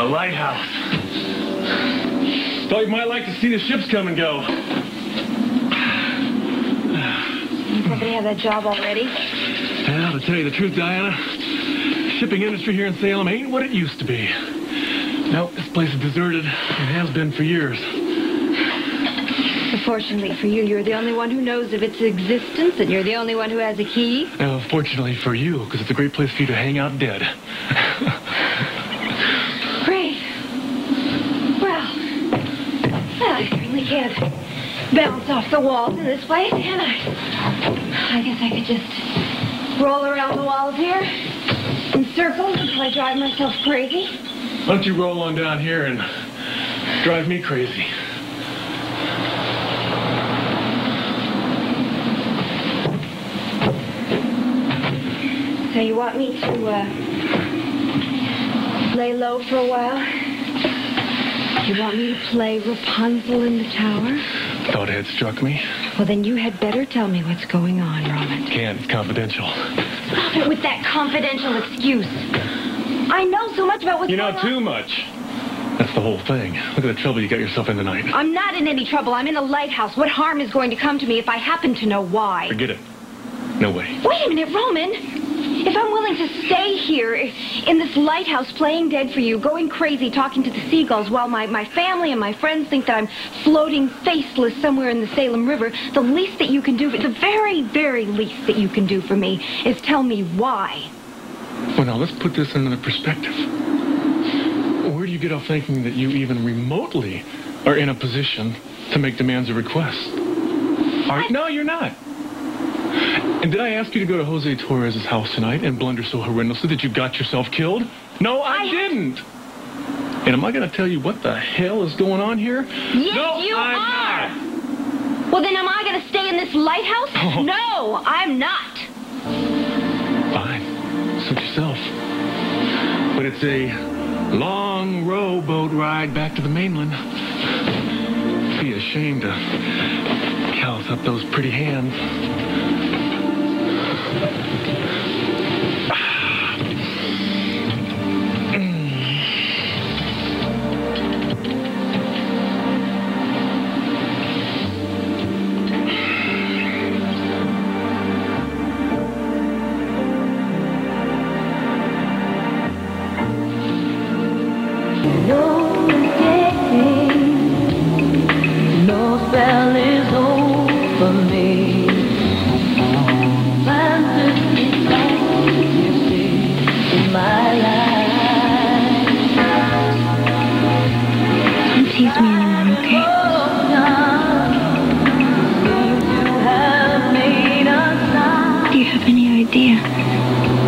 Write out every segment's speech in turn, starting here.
Lighthouse. Thought you might like to see the ships come and go. Somebody have that job already? Well, to tell you the truth, Diana, shipping industry here in Salem ain't what it used to be. No, this place is deserted and has been for years. Fortunately for you, you're the only one who knows of its existence, and you're the only one who has a key. No, fortunately for you, because it's a great place for you to hang out dead. Great. Well, I certainly can't bounce off the walls in this place, can I? I guess I could just roll around the walls here in circles until I drive myself crazy. Why don't you roll on down here and drive me crazy? So you want me to, lay low for a while? You want me to play Rapunzel in the tower? Thought it had struck me. Well, then you had better tell me what's going on, Roman. Can't. It's confidential. Stop it with that confidential excuse. I know so much about what's going on. You know too much. That's the whole thing. Look at the trouble you got yourself in tonight. I'm not in any trouble. I'm in a lighthouse. What harm is going to come to me if I happen to know why? Forget it. No way. Wait a minute, Roman. If I'm willing to stay here in this lighthouse playing dead for you, going crazy, talking to the seagulls while my family and my friends think that I'm floating faceless somewhere in the Salem River, the least that you can do, the very, very least that you can do for me is tell me why. Well, now, let's put this in another perspective. Where do you get off thinking that you even remotely are in a position to make demands or requests? No, you're not. And did I ask you to go to Jose Torres's house tonight and blunder so horrendously that you got yourself killed? No, I didn't. And am I going to tell you what the hell is going on here? Yes, no, you I'm are. not. Well, then am I going to stay in this lighthouse? Oh. No, I'm not. Fine. Suit yourself. But it's a long rowboat ride back to the mainland. Be a shame to callous up those pretty hands.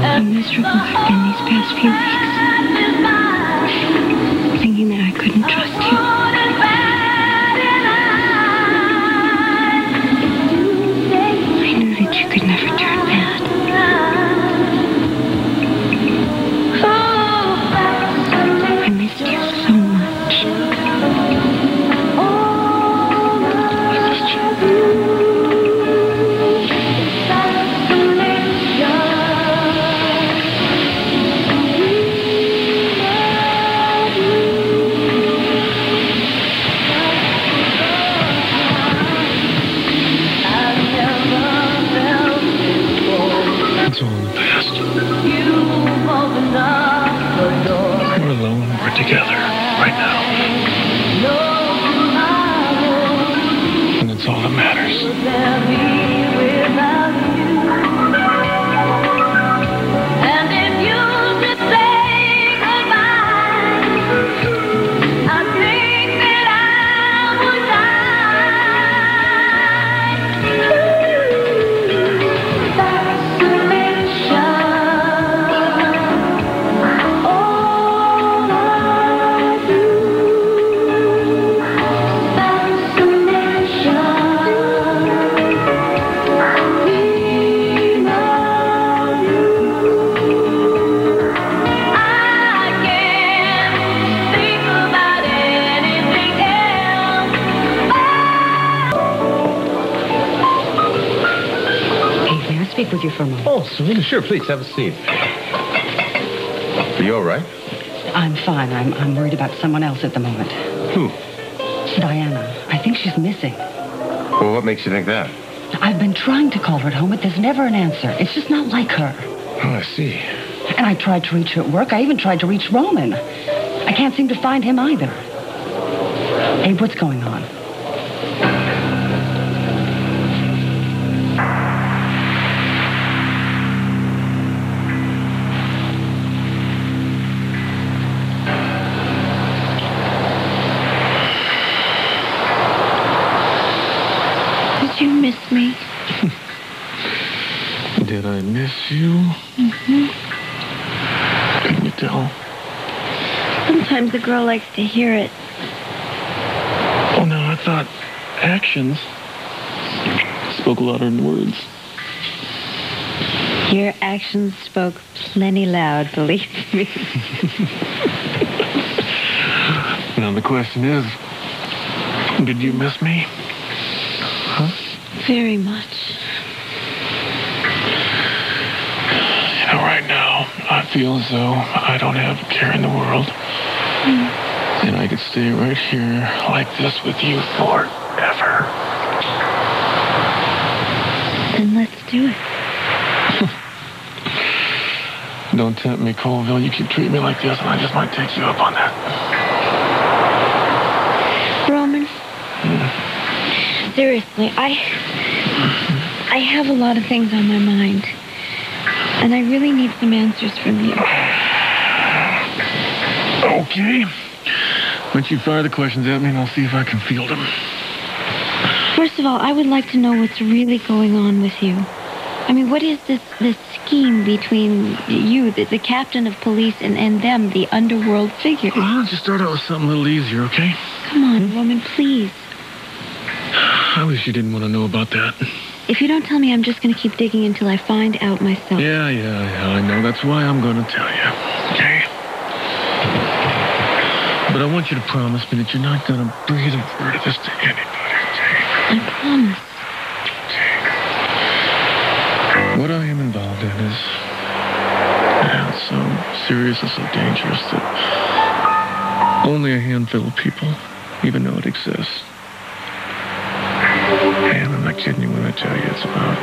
How miserable I've been these past few weeks. Thinking that I couldn't trust you. I knew that you could never turn bad. I missed you so much. I missed you. It's all in the past. We're alone, we're together, right now. And that's all that matters. Speak with you for a moment. Oh, Selena, sure, please, have a seat. Are you all right? I'm fine. I'm worried about someone else at the moment. Who? Diana. I think she's missing. Well, what makes you think that? I've been trying to call her at home, but there's never an answer. It's just not like her. Oh, I see. And I tried to reach her at work. I even tried to reach Roman. I can't seem to find him either. Abe, what's going on? Did you miss me? Did I miss you? Mm-hmm. Can you tell? Sometimes a girl likes to hear it. Oh, no, I thought actions spoke louder than words. Your actions spoke plenty loud, believe me. Now, the question is, did you miss me? Huh? Very much. You know, right now, I feel as though I don't have a care in the world. And I could stay right here like this with you forever. Then let's do it. Don't tempt me, Colville. You keep treating me like this, and I just might take you up on that. Roman, seriously, I have a lot of things on my mind. And I really need some answers from you. Okay. Why don't you fire the questions at me, and I'll see if I can field them. First of all, I would like to know what's really going on with you. I mean, what is this scheme between you, the captain of police, and them, the underworld figures? Well, let's just start out with something a little easier, okay? Come on, Roman, please. I wish you didn't want to know about that. If you don't tell me, I'm just going to keep digging until I find out myself. Yeah, I know. That's why I'm going to tell you, okay? But I want you to promise me that you're not going to breathe a word of this to anybody, okay? I promise. What I am involved in is so serious and so dangerous that only a handful of people even know it exists. And I'm not kidding you when I tell you it's about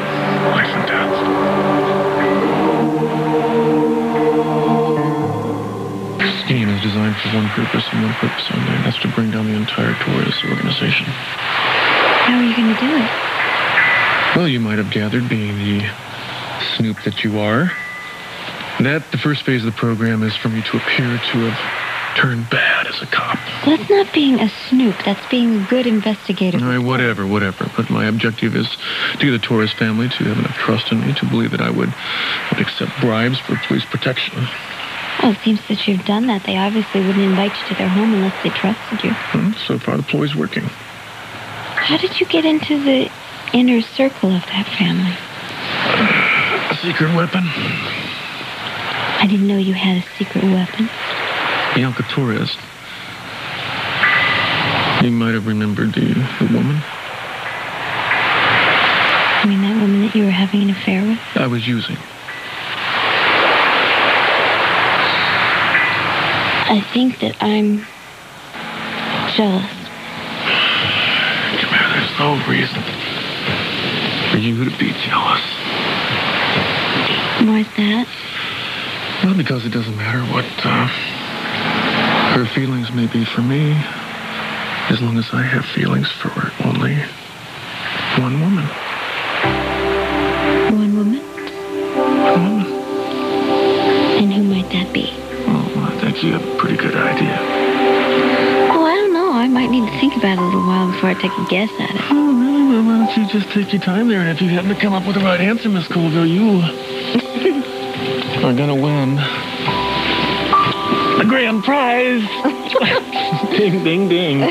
life and death. The scheme is designed for one purpose and one purpose only, and that's to bring down the entire Torres organization. How are you going to do it? Well, you might have gathered, being the snoop that you are, that the first phase of the program is for me to appear to have turned bad as a cop. That's not being a snoop. That's being a good investigator. All right, whatever. But my objective is to get the Torres family to have enough trust in me to believe that I would accept bribes for police protection. Well, it seems that you've done that. They obviously wouldn't invite you to their home unless they trusted you. So far, the ploy's working. How did you get into the inner circle of that family? A secret weapon. I didn't know you had a secret weapon. Bianca Torres. You might have remembered the woman. You mean that woman that you were having an affair with? I was using. I think that I'm jealous. Come here, there's no reason for you to be jealous. Why's that? Well, because it doesn't matter what her feelings may be for me, as long as I have feelings for only one woman. One woman? One woman. And who might that be? Well, I think you have a pretty good idea. Oh, I don't know. I might need to think about it a little while before I take a guess at it. Oh, really? Well, why don't you just take your time there, and if you happen to come up with the right answer, Miss Colville, you are gonna win the grand prize. Ding, ding, ding.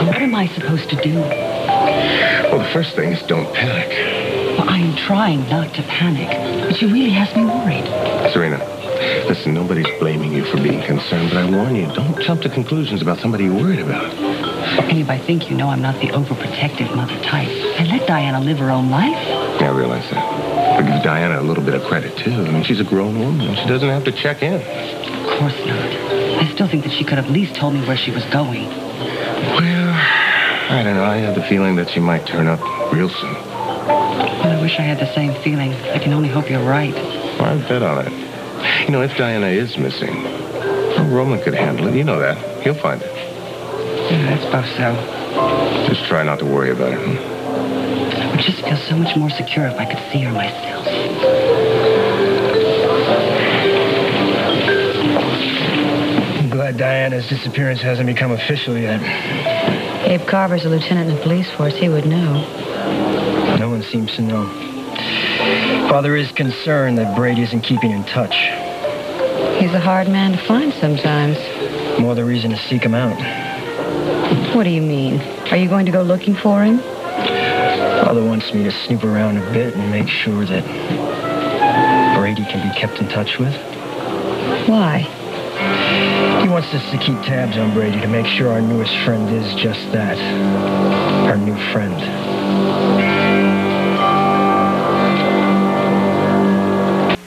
What am I supposed to do? Well, the first thing is don't panic. Well, I'm trying not to panic, but she really has me worried. Serena, listen, nobody's blaming you for being concerned, but I warn you, don't jump to conclusions about somebody you're worried about. And if I think you know I'm not the overprotective mother type, I let Diana live her own life. Yeah, I realize that. But give Diana a little bit of credit, too. I mean, she's a grown woman, and she doesn't have to check in. Of course not. I still think that she could have at least told me where she was going. Well, I don't know. I have the feeling that she might turn up real soon. Well, I wish I had the same feeling. I can only hope you're right. Well, I'd bet on it. You know, if Diana is missing, well, Roman could handle it. You know that. He'll find it. Yeah, I suppose so. Just try not to worry about it. I would just feel so much more secure if I could see her myself. I'm glad Diana's disappearance hasn't become official yet. Abe Carver's a lieutenant in the police force. He would know. No one seems to know. Father is concerned that Brady isn't keeping in touch. He's a hard man to find sometimes. More the reason to seek him out. What do you mean? Are you going to go looking for him? Father wants me to snoop around a bit and make sure that Brady can be kept in touch with. Why? He wants us to keep tabs on Brady to make sure our newest friend is just that. Our new friend.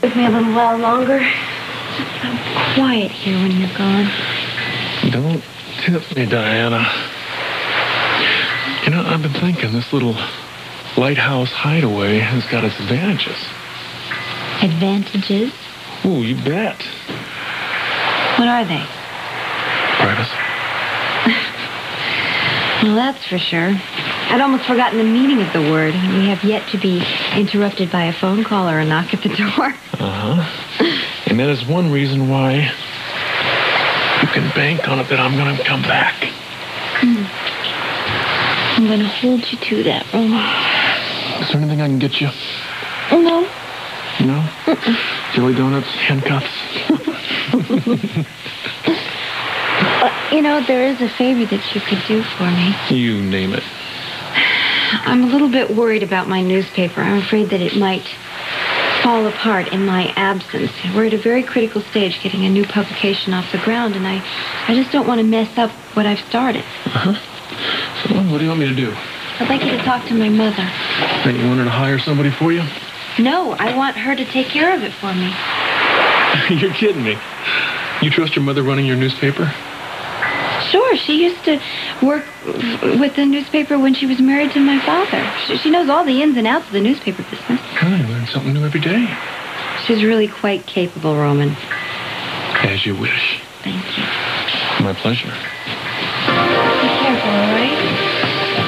Give me a little while longer. It's so quiet here when you're gone. Don't tip me, Diana. You know, I've been thinking this little Lighthouse hideaway has got its advantages. Advantages? Ooh, you bet. What are they? Privacy. Well, that's for sure. I'd almost forgotten the meaning of the word. We have yet to be interrupted by a phone call or a knock at the door. Uh-huh. And that is one reason why you can bank on it that I'm going to come back. I'm going to hold you to that, Roman. Is there anything I can get you? No. No? Jelly donuts, handcuffs? You know, there is a favor that you could do for me. You name it. I'm a little bit worried about my newspaper. I'm afraid that it might fall apart in my absence. We're at a very critical stage getting a new publication off the ground, and I just don't want to mess up what I've started. Uh-huh. So what do you want me to do? I'd like you to talk to my mother. And you want her to hire somebody for you? No, I want her to take care of it for me. You're kidding me. You trust your mother running your newspaper? Sure, she used to work with the newspaper when she was married to my father. She knows all the ins and outs of the newspaper business. Oh, you learn something new every day. She's really quite capable, Roman. As you wish. Thank you. My pleasure. Be careful, all right?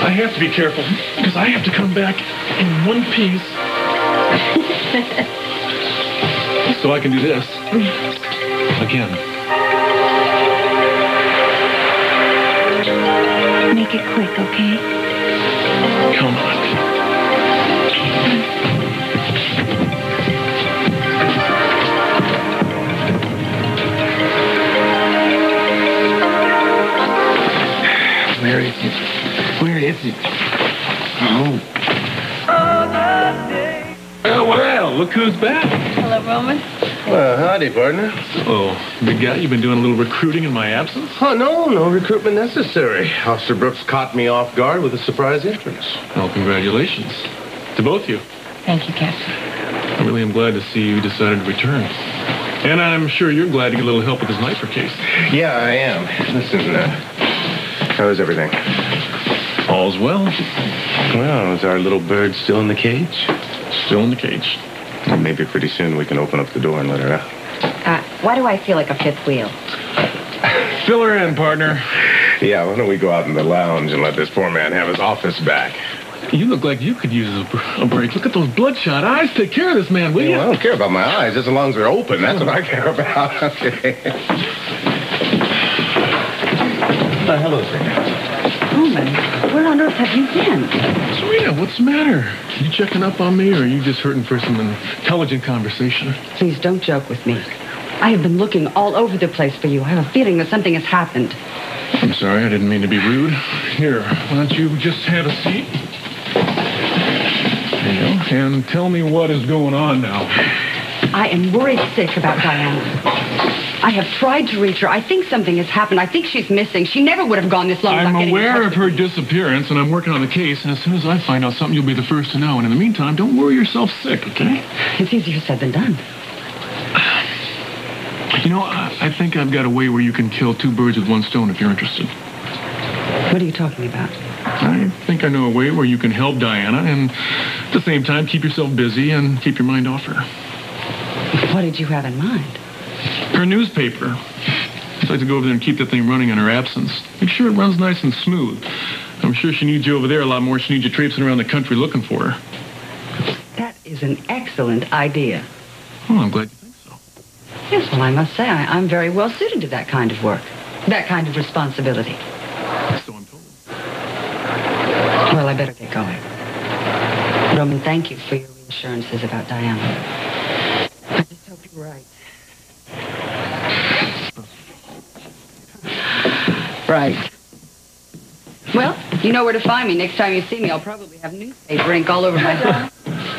I have to be careful, because I have to come back in one piece. So I can do this. Again. Make it quick, okay? Come on. Where is it? Where is it? Oh. Well, look who's back. Hello, Roman. Well, howdy, partner. Oh, big guy, you've been doing a little recruiting in my absence? Oh, no recruitment necessary. Officer Brooks caught me off guard with a surprise entrance. Well, congratulations. To both of you. Thank you, Captain. I really am glad to see you decided to return. And I'm sure you're glad to get a little help with this Nitro case. Yeah, I am. Listen, how is everything? All's well. Well, is our little bird still in the cage? Still in the cage. Well, maybe pretty soon we can open up the door and let her out. Why do I feel like a fifth wheel? Fill her in, partner. Yeah, why don't we go out in the lounge and let this poor man have his office back? You look like you could use a break. Look at those bloodshot eyes. Take care of this man, will you? Well, I don't care about my eyes, just as long as they're open. That's what I care about. Okay. Hello, sir. Roman, where on earth have you been? Serena, what's the matter? You checking up on me, or are you just hurting for some intelligent conversation? Please don't joke with me. I have been looking all over the place for you. I have a feeling that something has happened. I'm sorry, I didn't mean to be rude. Here, why don't you just have a seat? There you go. And tell me what is going on now. I am worried sick about Diana. I have tried to reach her. I think something has happened. I think she's missing. She never would have gone this long without I'm getting in aware touch of with her me. disappearance, and I'm working on the case, and as soon as I find out something, you'll be the first to know. And in the meantime, don't worry yourself sick, okay? It's easier said than done. You know, I think I've got a way where you can kill two birds with one stone if you're interested. What are you talking about? I think I know a way where you can help Diana and at the same time keep yourself busy and keep your mind off her. What did you have in mind? Her newspaper. I'd like to go over there and keep that thing running in her absence. Make sure it runs nice and smooth. I'm sure she needs you over there a lot more. She needs you traipsing around the country looking for her. That is an excellent idea. Oh, I'm glad you think so. Yes, well, I must say, I'm very well suited to that kind of work. That kind of responsibility. So I'm told. Well, I better get going. Roman, thank you for your reassurances about Diana. I just hope you're right. Right. Well, you know where to find me. Next time you see me, I'll probably have newspaper ink all over my door.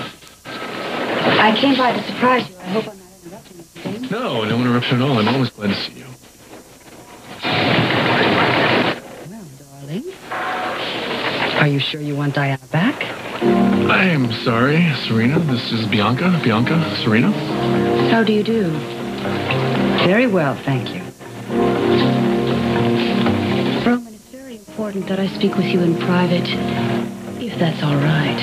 I came by to surprise you. I hope I'm not interrupting anything. No interruption at all. I'm always glad to see you. Well, darling, are you sure you want Diana back? I am sorry, Serena. This is Bianca. Bianca, Serena. How do you do? Very well, thank you. Roman, it's very important that I speak with you in private, if that's all right.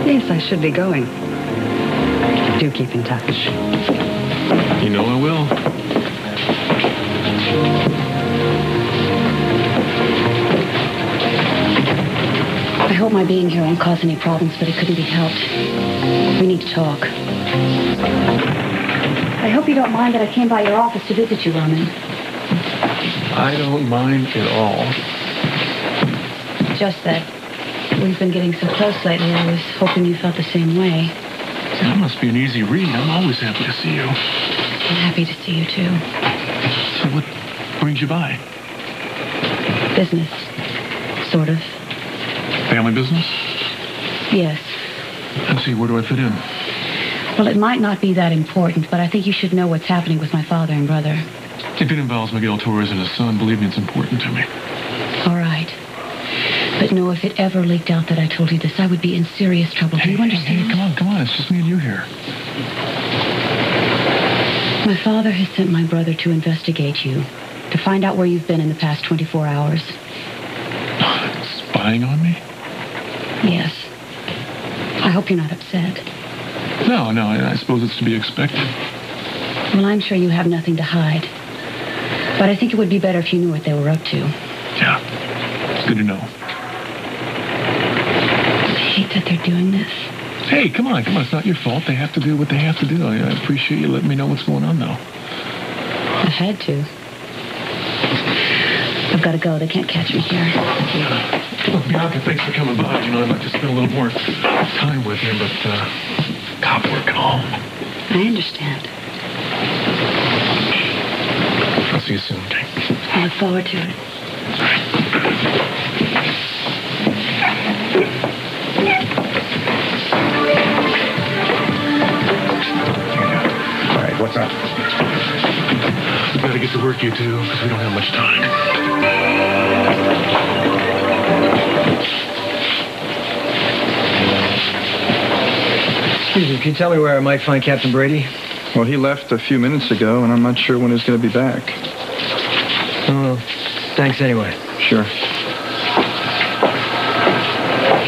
Yes, I should be going. Do keep in touch. You know I will. I hope my being here won't cause any problems, but it couldn't be helped. We need to talk. I hope you don't mind that I came by your office to visit you, Roman. I don't mind at all. Just that we've been getting so close lately, I was hoping you felt the same way. That must be an easy read. I'm always happy to see you. I'm happy to see you, too. So what brings you by? Business. Sort of. Family business? Yes. Let's see, where do I fit in? Well, it might not be that important, but I think you should know what's happening with my father and brother. If it involves Miguel Torres and his son, believe me, it's important to me. All right. But no, if it ever leaked out that I told you this, I would be in serious trouble. Do you understand? Hey, come on. It's just me and you here. My father has sent my brother to investigate you, to find out where you've been in the past 24 hours. Spying on me? Yes. I hope you're not upset. No, I suppose it's to be expected. Well, I'm sure you have nothing to hide. But I think it would be better if you knew what they were up to. Yeah, it's good to know. I hate that they're doing this. Hey, come on. It's not your fault. They have to do what they have to do. I appreciate you letting me know what's going on, though. I had to. I've got to go. They can't catch me here. Well, Bianca, thanks for coming by. You know, I'd like to spend a little more time with you, but cop work and all. I understand. I'll see you soon, okay? I look forward to it. All right, what's up? We gotta get to work, you two, because we don't have much time. Excuse me, can you tell me where I might find Captain Brady? Well, he left a few minutes ago, and I'm not sure when he's going to be back. Oh, thanks anyway. Sure.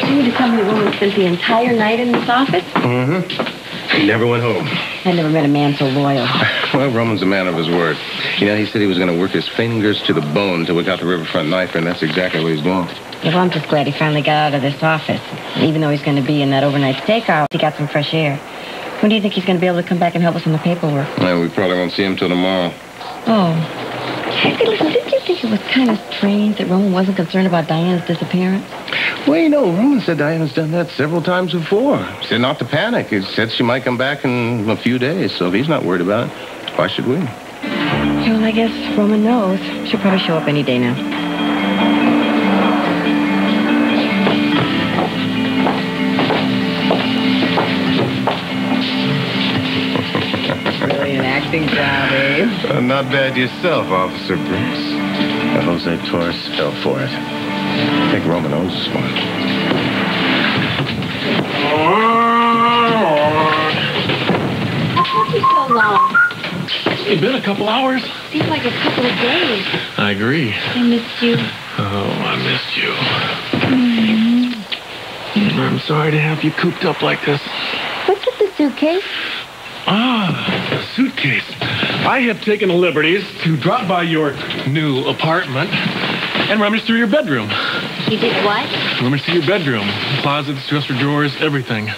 You mean to tell me Roman spent the entire night in this office? Mm-hmm. He never went home. I never met a man so loyal. Well, Roman's a man of his word. You know, he said he was going to work his fingers to the bone till we got the riverfront knifer, and that's exactly what he's doing. Well, I'm just glad he finally got out of this office. Even though he's going to be in that overnight stakeout, he got some fresh air. When do you think he's going to be able to come back and help us on the paperwork? Well, we probably won't see him till tomorrow. Oh. Hey, listen, didn't you think it was kind of strange that Roman wasn't concerned about Diana's disappearance? Well, you know, Roman said Diana's done that several times before. He said not to panic. He said she might come back in a few days, so if he's not worried about it, why should we? Well, I guess Roman knows. She'll probably show up any day now. Really an act acting, Johnny. Not bad yourself, Officer Brooks. Jose Torres fell for it. I think Roman owes us one. What took you so long? It's been a couple hours. Seems like a couple of days. I agree. I missed you. Oh, I missed you. I'm sorry to have you cooped up like this. What's with the suitcase? Ah, a suitcase. I have taken the liberties to drop by your new apartment and rummage through your bedroom. You did what? Rummage through your bedroom. Closets, dresser drawers, everything.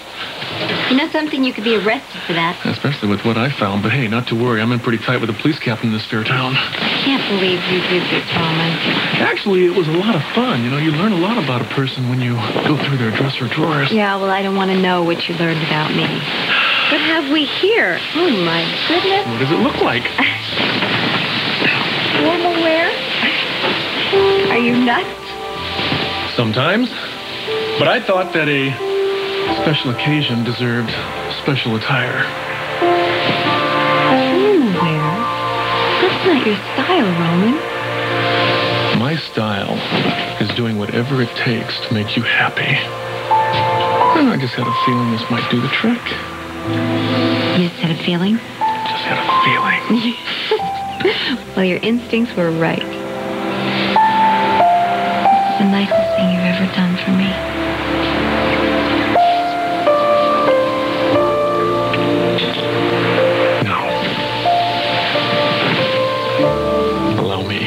You know something? You could be arrested for that. Especially with what I found. But hey, not to worry. I'm in pretty tight with the police captain in this fair town. I can't believe you did this, Roman. Actually, it was a lot of fun. You know, you learn a lot about a person when you go through their dresser drawers. Yeah, well, I don't want to know what you learned about me. What have we here? Oh, my goodness. What does it look like? Formal wear? Are you nuts? Sometimes. But I thought that a special occasion deserved special attire. Formal wear? That's not your style, Roman. My style is doing whatever it takes to make you happy. And I just had a feeling this might do the trick. You just had a feeling? Just had a feeling. Well, your instincts were right. This is the nicest thing you've ever done for me. Now, allow me.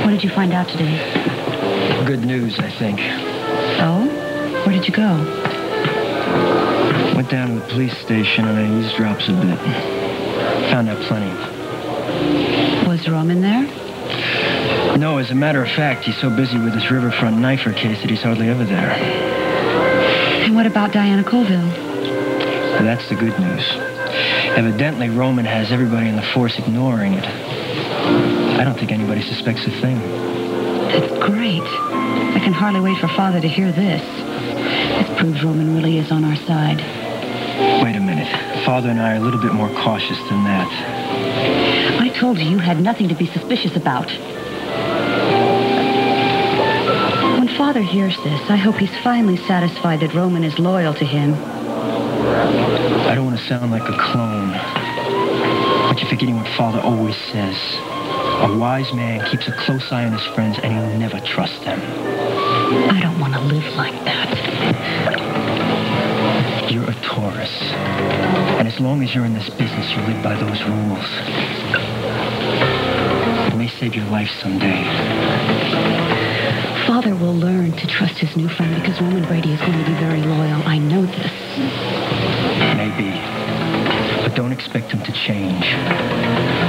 What did you find out today? Good news, I think. Oh? Where did you go? Went down to the police station and I eavesdropped a bit. Found out plenty. Was Roman there? No, as a matter of fact, he's so busy with his riverfront knifer case that he's hardly ever there. And what about Diana Colville? But that's the good news. Evidently, Roman has everybody in the force ignoring it. I don't think anybody suspects a thing. That's great. I can hardly wait for Father to hear this. This proves Roman really is on our side. Wait a minute. Father and I are a little bit more cautious than that. I told you had nothing to be suspicious about. When Father hears this, I hope he's finally satisfied that Roman is loyal to him. I don't want to sound like a clone, but you're forgetting what Father always says. A wise man keeps a close eye on his friends, and he'll never trust them. I don't want to live like that. You're a Taurus, and as long as you're in this business, you live by those rules. It may save your life someday. Father will learn to trust his new friend because Roman Brady is going to be very loyal. I know this. Maybe. But don't expect him to change.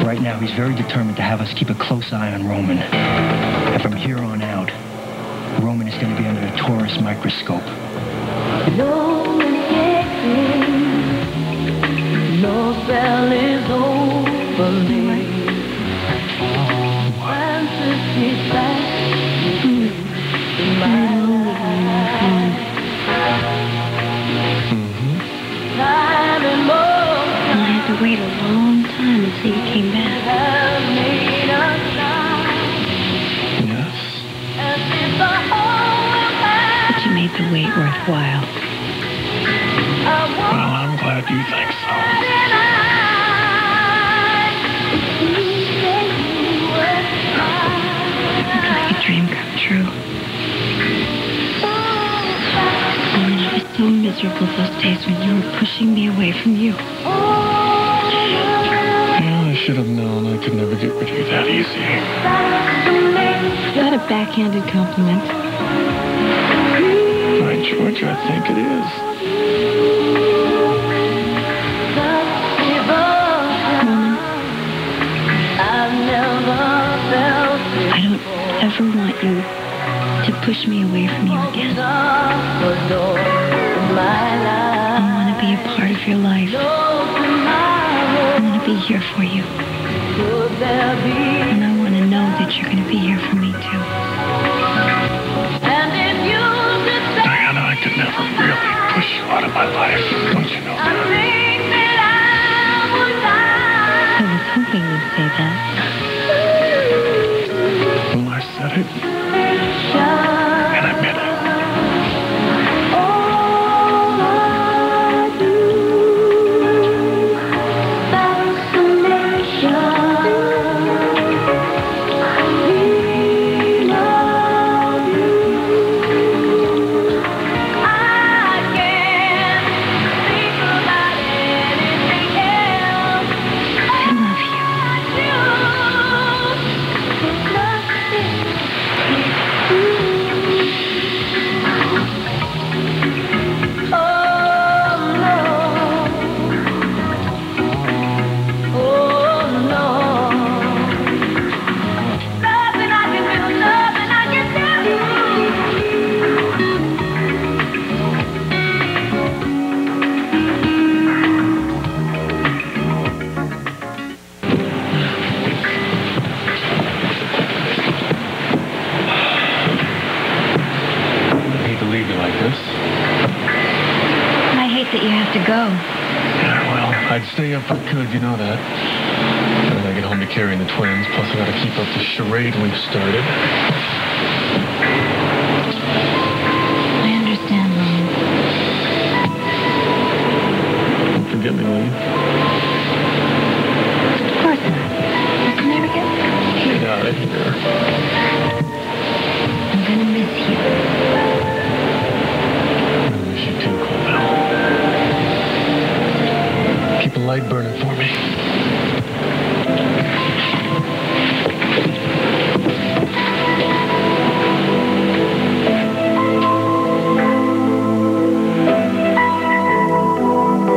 Right now, he's very determined to have us keep a close eye on Roman. And from here on out, Roman is going to be under a Taurus microscope. No spell is over me. To wait a long time until you came back. Yes. But you made the wait worthwhile. Well, I'm glad you think so. It's like a dream come true. And I was so miserable those days when you were pushing me away from you. Well, I should have known I could never get rid of you that easy. Is that a backhanded compliment? By Georgia, I think it is. ever want you to push me away from you again. I want to be a part of your life. I want to be here for you. And I want to know that you're going to be here for me, too. Diana, I could never really push you out of my life. Don't you know that? I was hoping you'd say that. Well, I said it. And I meant it. That you have to go. Yeah, well, I'd stay if I could, you know that. And then I get home to carrying the twins, plus I gotta keep up the charade we've started. I understand, Mom. Don't forget me, will you? Of course not. Let's never get out of here. I'm gonna miss you. I miss you too, Colville. Keep a light burning for me.